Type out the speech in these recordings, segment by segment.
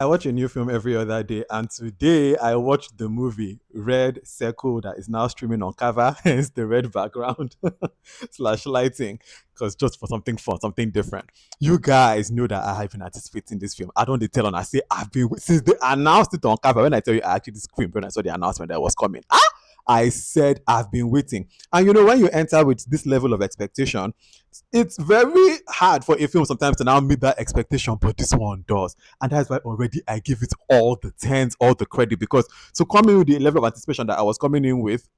I watch a new film every other day, and today I watched the movie Red Circle that is now streaming on Cover, hence the red background slash lighting, because just for something fun, something different. You guys know that I have been anticipating this film. I don't tell on. I say I've been since they announced it on Cover. When I tell you, I actually screamed when I saw the announcement that was coming. I said I've been waiting, and you know when you enter with this level of expectation, it's very hard for a film sometimes to now meet that expectation, but this one does. And that's why already I give it all the tens, all the credit, because to come in with the level of anticipation that I was coming in with,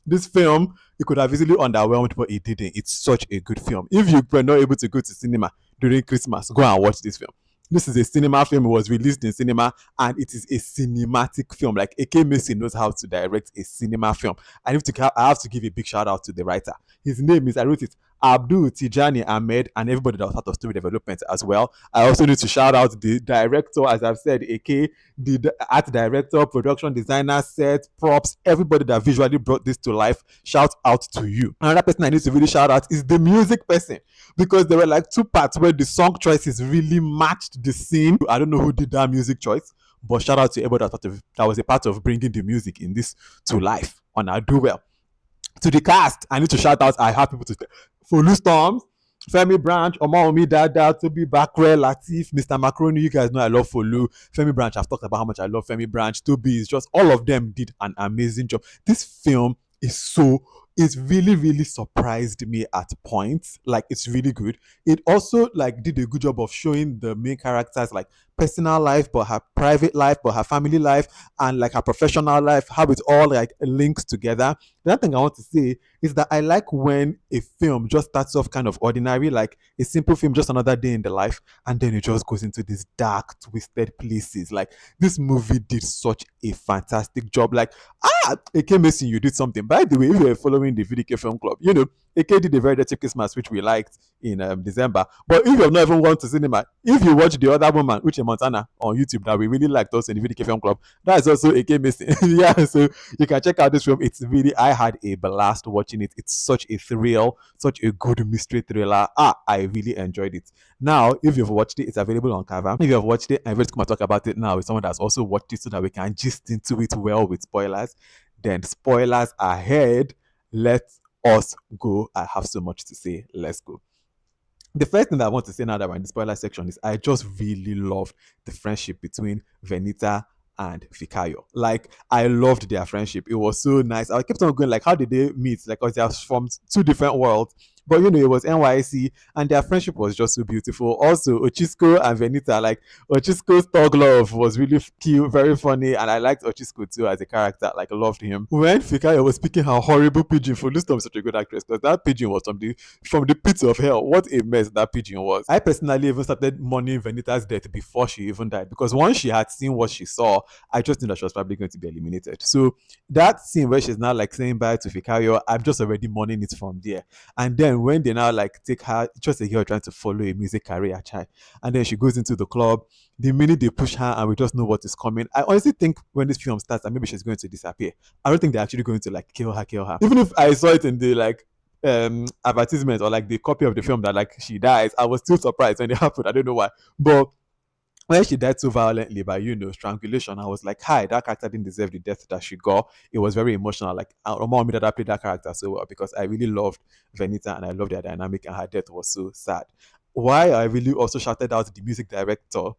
this film, it could have easily underwhelmed, but it didn't. It's such a good film. If you were not able to go to cinema during Christmas, go and watch this film. This is a cinema film. It was released in cinema, and it is a cinematic film. Like AK Mason knows how to direct a cinema film. I have to give a big shout out to the writer. His name is, I wrote it, Abdul Tijani Ahmed, and everybody that was part of story development as well. I also need to shout out the director, as I've said, AK, the art director, production designer, set, props, everybody that visually brought this to life. Shout out to you. Another person I need to really shout out is the music person, because there were like two parts where the song choices really matched the scene. I don't know who did that music choice, but shout out to everybody that was a part of bringing the music in this to life on our Do Well. To the cast, I need to shout out. I have people to Folu Storms, Femi Branch, Omowunmi Dada, Tobi Bakre, Latif, Mr. Macaroni. You guys know I love Folu. Femi Branch, I've talked about how much I love Femi Branch. Tobi is just, all of them did an amazing job. This film is it's really, really surprised me at points. Like, it's really good. It also like did a good job of showing the main characters like personal life, but her private life, but her family life, and like her professional life, how it all like links together. The other thing I want to say is that I like when a film just starts off kind of ordinary, like a simple film, just another day in the life, and then it just goes into these dark, twisted places. Like, this movie did such a fantastic job. Like, AK Mason, you did something. By the way, if you're following the VDK Film Club, you know, AK did a very dirty Christmas, which we liked in December. But if you have not even gone to cinema, if you watch the other woman, which is Montana, on YouTube, that we really liked also in the VDK Film Club, that is also AK Mason. Yeah, so you can check out this film. It's really, I had a blast watching it. It's such a thrill, such a good mystery thriller. I really enjoyed it. Now, if you've watched it, it's available on Cover. If you have watched it, I'm ready to come and talk about it now with someone that's also watched it so that we can gist into it well with spoilers. Then spoilers ahead. Let us go. I have so much to say. Let's go. The first thing that I want to say now that we're in the spoiler section is I just really loved the friendship between Venita and Fikayo. Like, I loved their friendship. It was so nice. I kept on going, like, how did they meet? Like, because they are from two different worlds. But you know, it was NYC, and their friendship was just so beautiful. Also, Ochisco and Venita, like, Ochisco's thug love was really cute, very funny, and I liked Ochisco too as a character. Like, I loved him. When Fikayo was speaking her horrible pigeon, for Lustom is such a good actress, because that pigeon was from the pits of hell. What a mess that pigeon was. I personally even started mourning Venita's death before she even died, because once she had seen what she saw, I just knew that she was probably going to be eliminated. So that scene where she's now like saying bye to Fikayo, I'm just already mourning it from there. And then when they now like take her, just a girl trying to follow a music career, child, and then she goes into the club. The minute they push her and we just know what is coming, I honestly think when this film starts, and maybe she's going to disappear. I don't think they're actually going to like kill her. Even if I saw it in the like advertisement or like the copy of the film that like she dies, I was still surprised when it happened. I don't know why, but when she died so violently by, you know, strangulation, I was like, hi, that character didn't deserve the death that she got. It was very emotional. Like, Omowunmi Dada played that character so well, because I really loved Venita and I loved their dynamic, and her death was so sad. Why I really also shouted out the music director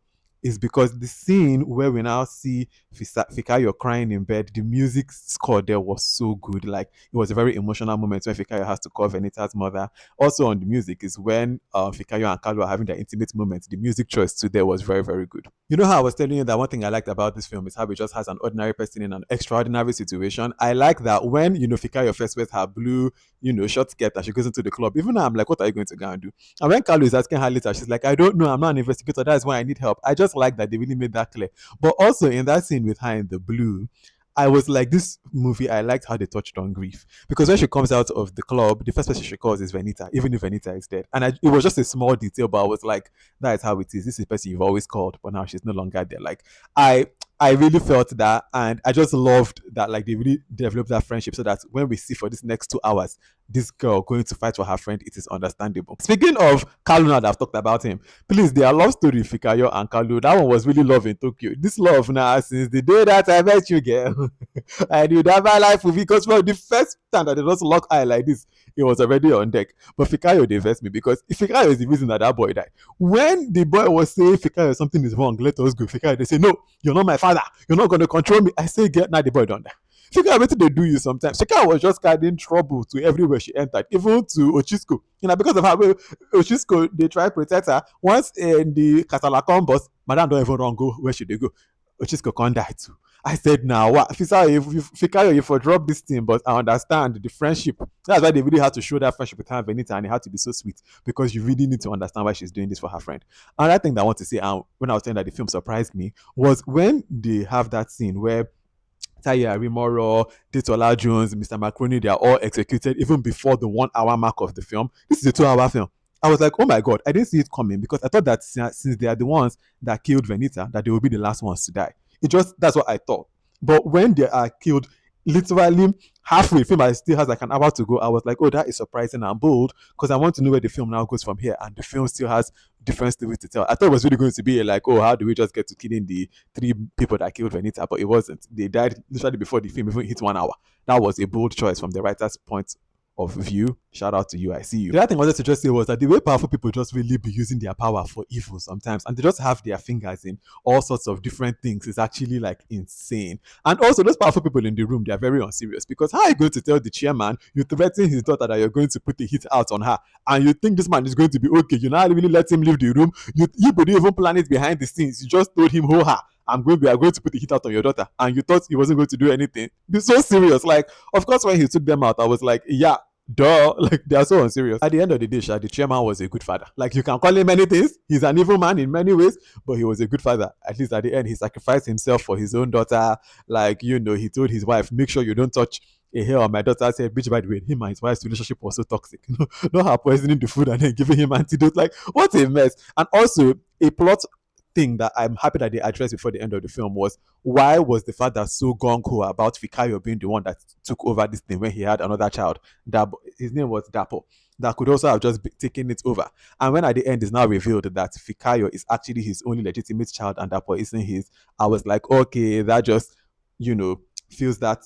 is because the scene where we now see Fikayo crying in bed, the music score there was so good. Like, it was a very emotional moment when Fikayo has to call Venita's mother. Also on the music is when Fikayo and Carlo are having their intimate moments. The music choice too there was very, very good. You know how I was telling you that one thing I liked about this film is how it just has an ordinary person in an extraordinary situation. I like that when, you know, Fikayo first wears her blue, you know, short skirt and she goes into the club. Even now, I'm like, what are you going to go and do? And when Carlo is asking her later, she's like, I don't know, I'm not an investigator. That's why I need help. I just like that they really made that clear. But also in that scene with her in the blue, I was like, this movie, I liked how they touched on grief. Because when she comes out of the club, the first person she calls is Venita, even if Venita is dead. And it was just a small detail, but I was like, that is how it is. This is the person you've always called, but now she's no longer there. Like, I really felt that, and I just loved that, like, they really developed that friendship so that when we see for this next 2 hours, this girl going to fight for her friend, it is understandable. Speaking of Kalu, now that I've talked about him, please, their love story, Fikayo and Kalu, that one was really love in Tokyo. This love now, since the day that I met you, girl, I knew that my life would be, because from the first time that they just lock eye like this, it was already on deck. But Fikayo, they vex me because Fikayo is the reason that that boy died. When the boy was saying, Fikayo, something is wrong, let us go. Fikayo, they say, no, you're not my father. You're not going to control me. I say, get now, the boy don't die. Fikayo, what they do you sometimes? Fikayo was just carrying trouble to everywhere she entered, even to Ochisco. Because of how Ochisco, they try to protect her. Once in the Katalakon bus, Madame don't even run go. Where should they go? Ochisco can't die too. I said, now what? Fikayo, if I drop this thing, but I understand the friendship. That's why they really had to show that friendship with her and Benita, and it had to be so sweet because you really need to understand why she's doing this for her friend. Another thing that I want to say, when I was saying that the film surprised me, was when they have that scene where Taya Rimoro, Detola Jones, Mr. Macaroni, they are all executed even before the 1 hour mark of the film. This is a 2 hour film. I was like, oh my god, I didn't see it coming because I thought that since they are the ones that killed Venita, that they will be the last ones to die. It just that's what I thought. But when they are killed, literally halfway the film, I still has like an hour to go. I was like, oh, that is surprising and bold because I want to know where the film now goes from here, and the film still has different stories to tell. I thought it was really going to be like, oh, how do we just get to killing the 3 people that killed Venita? But it wasn't. They died literally before the film even hit 1 hour. That was a bold choice from the writer's point of view. Shout out to you. I see you. The other thing I wanted to just say was that the way powerful people just really be using their power for evil sometimes, and they just have their fingers in all sorts of different things, is actually like insane. And also, those powerful people in the room, they are very unserious because how are you going to tell the chairman you threaten his daughter that you're going to put the hit out on her, and you think this man is going to be okay? You not really let him leave the room. You didn't even plan it behind the scenes. You just told him, "Oh, ha, we are going to put the hit out on your daughter," and you thought he wasn't going to do anything. Be so serious. Like, of course, when he took them out, I was like, yeah, duh, like they are so unserious. At the end of the day, the chairman was a good father. Like, you can call him many things. He's an evil man in many ways, but he was a good father. At least at the end, he sacrificed himself for his own daughter. Like, he told his wife, make sure you don't touch a hair on my daughter's head. Which, by the way, him and his wife's relationship was so toxic. Not her poisoning the food and then giving him antidote. Like, what a mess. And also, a plot thing that I'm happy that they addressed before the end of the film was, why was the father so gung ho about Fikayo being the one that took over this thing when he had another child? That his name was Dapo. That could also have just taken it over. And when at the end it's now revealed that Fikayo is actually his only legitimate child and Dapo isn't his, I was like, okay, that just, feels that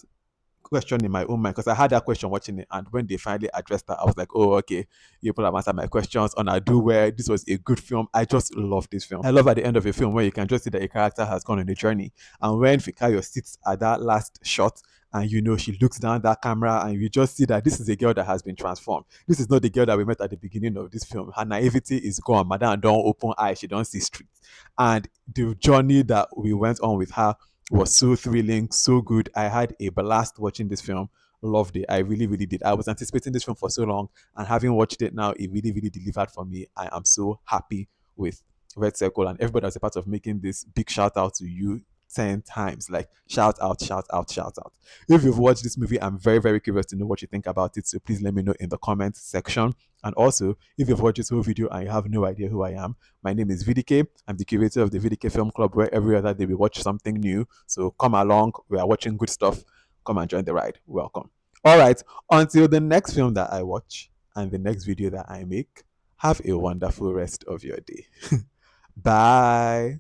question in my own mind because I had that question watching it, and when they finally addressed that, I was like, oh, okay, you people have answered my questions. And I do where this was a good film. I just love this film. I love at the end of a film where you can just see that a character has gone on a journey, and when Fikayo sits at that last shot, and she looks down that camera, and you just see that this is a girl that has been transformed. This is not the girl that we met at the beginning of this film. Her naivety is gone. Madame don't open eye, she don't see street. And the journey that we went on with her was so thrilling, so good. I had a blast watching this film. Loved it. I really, really did. I was anticipating this film for so long, and having watched it now, it really, really delivered for me. I am so happy with Red Circle and everybody that's a part of making this. Big shout out to you 10 times. Like, shout out, shout out, shout out. If you've watched this movie, I'm very, very curious to know what you think about it. So please let me know in the comments section. And also, if you've watched this whole video and you have no idea who I am, my name is VDK. I'm the curator of the VDK Film Club, where every other day we watch something new. So come along. We are watching good stuff. Come and join the ride. Welcome. All right. Until the next film that I watch and the next video that I make, have a wonderful rest of your day. Bye.